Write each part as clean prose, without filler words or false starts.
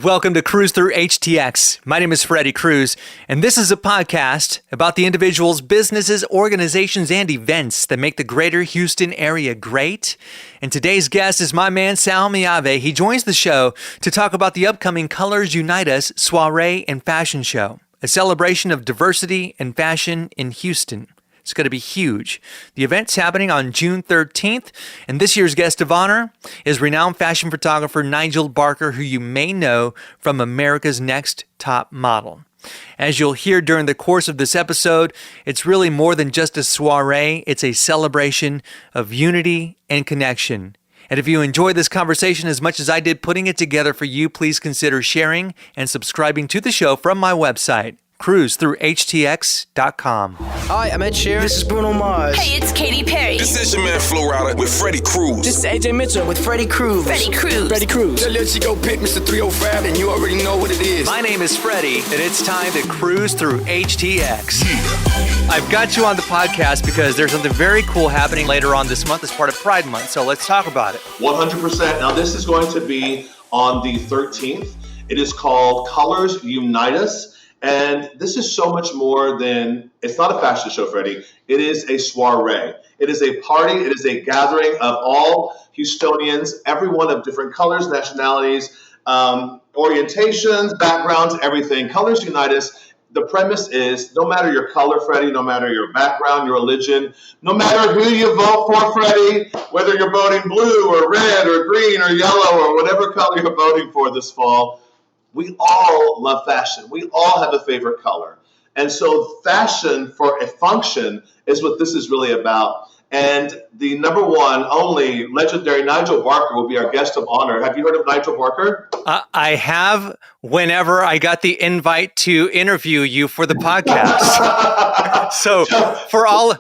Welcome to Cruise Through HTX. My name is Freddie Cruz, and this is a podcast about the individuals, businesses, organizations, and events that make the greater Houston area great. And today's guest is my man, Sal Miave. He joins the show to talk about the upcoming Colors Unite Us soiree and fashion show, a celebration of diversity and fashion in Houston. It's going to be huge. The event's happening on June 13th, and this year's guest of honor is renowned fashion photographer Nigel Barker, who you may know from America's Next Top Model. As you'll hear during the course of this episode, it's really more than just a soiree. It's a celebration of unity and connection. And if you enjoyed this conversation as much as I did putting it together for you, please consider sharing and subscribing to the show from my website, cruisethroughhtx.com. Hi, I'm Ed Sheeran. This is Bruno Mars. Hey, it's Katy Perry. This is your man Flo Rida with Freddie Cruz. This is AJ Mitchell with Freddie Cruz. Freddie Cruz. Freddie Cruz. Tell your Chico pick Mr. 305 and you already know what it is. My name is Freddie, and it's time to cruise through HTX. I've got you on the podcast because there's something very cool happening later on this month as part of Pride Month, so let's talk about it. 100%. Now, this is going to be on the 13th. It is called Colors Unite Us. And this is so much more than, it's not a fashion show, Freddie. It is a soiree. It is a party. It is a gathering of all Houstonians, everyone of different colors, nationalities, orientations, backgrounds, everything. Colors Unite Us. The premise is no matter your color, Freddie, no matter your background, your religion, no matter who you vote for, Freddie, whether you're voting blue or red or green or yellow or whatever color you're voting for this fall, we all love fashion. We all have a favorite color. And so fashion for a function is what this is really about. And the number one, only legendary Nigel Barker will be our guest of honor. Have you heard of Nigel Barker? I have, whenever I got the invite to interview you for the podcast. So for all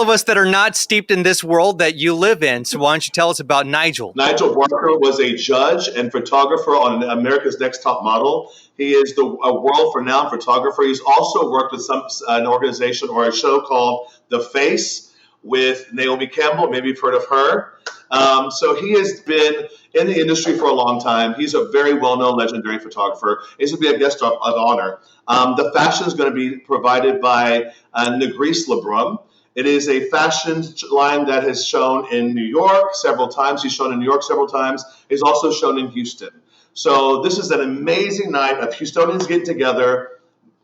of us that are not steeped in this world that you live in, so why don't you tell us about Nigel? Nigel Barker was a judge and photographer on America's Next Top Model. He is a world-renowned photographer. He's also worked with an organization or a show called The Face with Naomi Campbell. Maybe you've heard of her. So he has been in the industry for a long time. He's a very well-known, legendary photographer. He's going to be a guest of honor. The fashion is going to be provided by Nigris Lebrum. It is a fashion line that has shown in New York several times. He's shown in New York several times. He's also shown in Houston. So this is an amazing night of Houstonians getting together,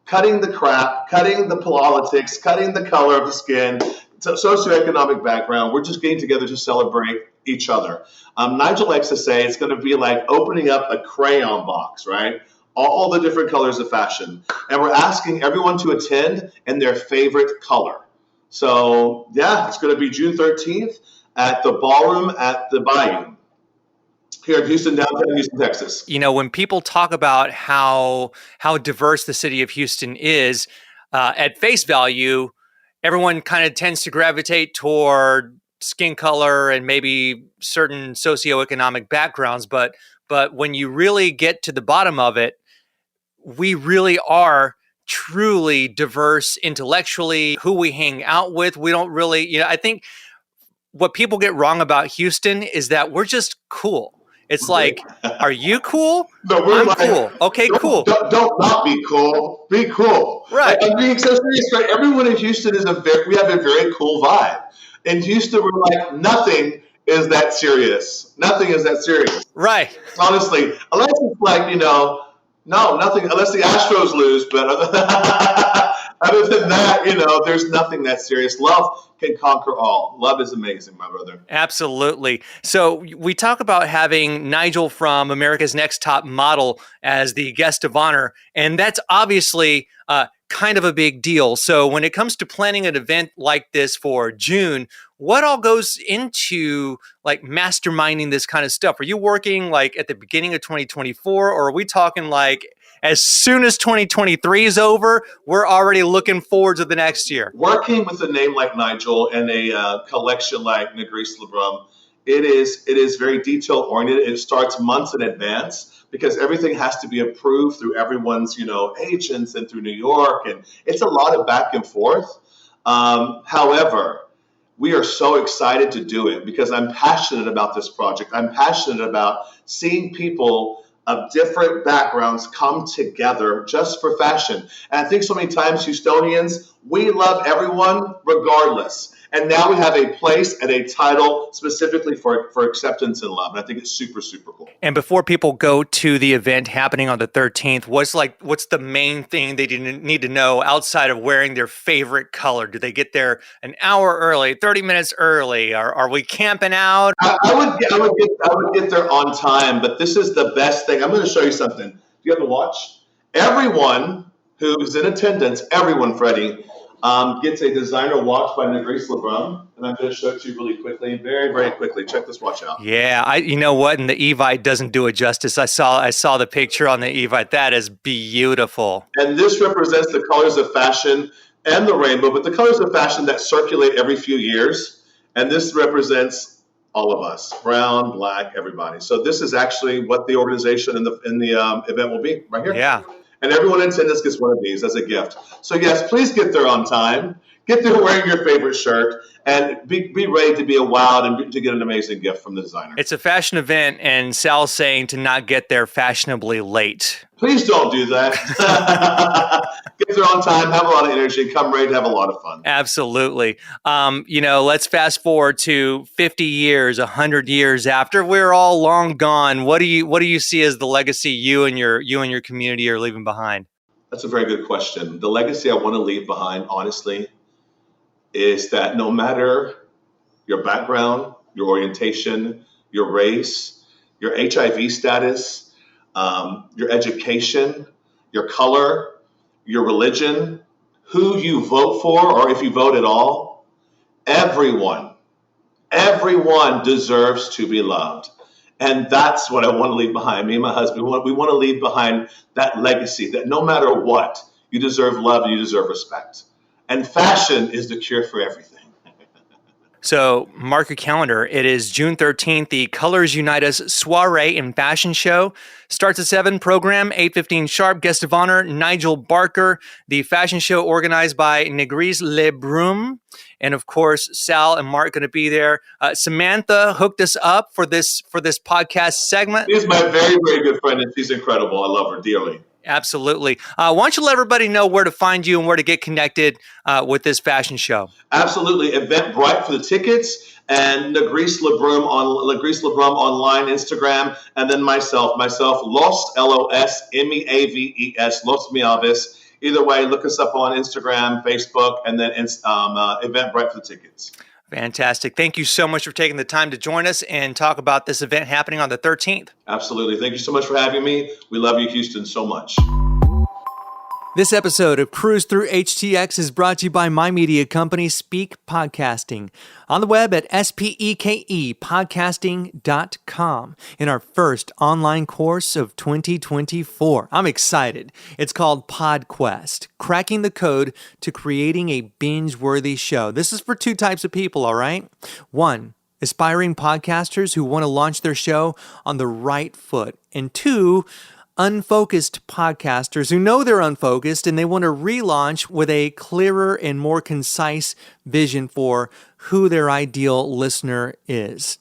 cutting the crap, cutting the politics, cutting the color of the skin, socioeconomic background. We're just getting together to celebrate each other. Nigel likes to say it's going to be like opening up a crayon box, right? All the different colors of fashion. And we're asking everyone to attend in their favorite color. So, yeah, it's going to be June 13th at the ballroom at the Bayou here in Houston, downtown Houston, Texas. You know, when people talk about how diverse the city of Houston is, at face value, everyone kind of tends to gravitate toward skin color and maybe certain socioeconomic backgrounds. But when you really get to the bottom of it, we really are truly diverse intellectually, who we hang out with. We don't really, I think what people get wrong about Houston is that we're just cool. It's like, are you cool? No, we're I'm like, cool. Okay, cool. Don't not be cool. Be cool. Right. I'm being so serious. Right? Everyone in Houston we have a very cool vibe. In Houston, we're like, nothing is that serious. Nothing is that serious. Right. Honestly, unless it's like, no, nothing, unless the Astros lose. But other than that, there's nothing that serious. Love can conquer all. Love is amazing, my brother. Absolutely. So we talk about having Nigel from America's Next Top Model as the guest of honor, and that's obviously kind of a big deal. So when it comes to planning an event like this for June, what all goes into like masterminding this kind of stuff? Are you working like at the beginning of 2024, or are we talking like as soon as 2023 is over, we're already looking forward to the next year? Working with a name like Nigel and a collection like Nigris Lebrum, it is very detail oriented. It starts months in advance because everything has to be approved through everyone's agents and through New York, and it's a lot of back and forth. However, we are so excited to do it because I'm passionate about this project. I'm passionate about seeing people of different backgrounds come together just for fashion. And I think so many times Houstonians, we love everyone regardless. And now we have a place and a title specifically for acceptance and love. And I think it's super, super cool. And before people go to the event happening on the 13th, what's the main thing they need to know outside of wearing their favorite color? Do they get there an hour early, 30 minutes early? Are we camping out? I would get there on time, but this is the best thing. I'm going to show you something. Do you have the watch? Everyone who's in attendance, Freddie, gets a designer watch by Nigel Barker, and I'm going to show it to you really quickly, very, very quickly. Check this watch out. Yeah, you know what? And the Evite doesn't do it justice. I saw the picture on the Evite. That is beautiful. And this represents the colors of fashion and the rainbow, but the colors of fashion that circulate every few years. And this represents all of us, brown, black, everybody. So this is actually what the organization in the event will be right here. Yeah. And everyone in attendance gets one of these as a gift. So yes, please get there on time. Get there wearing your favorite shirt, and be ready to be wowed and to get an amazing gift from the designer. It's a fashion event, and Sal's saying to not get there fashionably late. Please don't do that. Get there on time, have a lot of energy, come ready to have a lot of fun. Absolutely. Let's fast forward to 50 years, 100 years after we're all long gone. What do you see as the legacy you and your community are leaving behind? That's a very good question. The legacy I want to leave behind, honestly, is that no matter your background, your orientation, your race, your HIV status, your education, your color, your religion, who you vote for, or if you vote at all, everyone deserves to be loved. And that's what I want to leave behind. Me and my husband, we want to leave behind that legacy that no matter what, you deserve love and you deserve respect. And fashion is the cure for everything. So mark your calendar. It is June 13th. The Colors Unite Us Soiree and Fashion Show starts at 7. Program 8:15 sharp. Guest of honor Nigel Barker. The fashion show organized by Nigris Le Brume, and of course Sal and Mark going to be there. Samantha hooked us up for this podcast segment. She's my very, very good friend, and she's incredible. I love her dearly. Absolutely. Why don't you let everybody know where to find you and where to get connected with this fashion show? Absolutely. Eventbrite for the tickets, and Nigris Le Brume online, Instagram, and then myself, Los, Losmeaves, Los Meaves. Either way, look us up on Instagram, Facebook, and then Eventbrite for the tickets. Fantastic. Thank you so much for taking the time to join us and talk about this event happening on the 13th. Absolutely. Thank you so much for having me. We love you, Houston, so much. This episode of Cruise Through HTX is brought to you by my media company, Speak Podcasting, on the web at spekepodcasting.com in our first online course of 2024. I'm excited. It's called PodQuest, Cracking the Code to Creating a Binge-Worthy Show. This is for two types of people, all right? 1, aspiring podcasters who want to launch their show on the right foot. And 2, unfocused podcasters who know they're unfocused and they want to relaunch with a clearer and more concise vision for who their ideal listener is.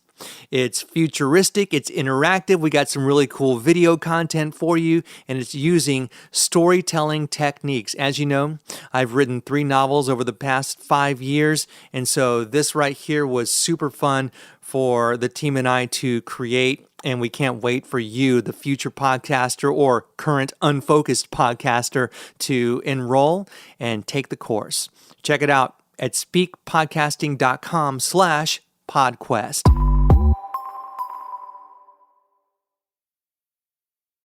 It's futuristic, it's interactive, we got some really cool video content for you, and it's using storytelling techniques. As you know, I've written 3 novels over the past 5 years, and so this right here was super fun for the team and I to create, and we can't wait for you, the future podcaster or current unfocused podcaster, to enroll and take the course. Check it out at speakpodcasting.com/podquest.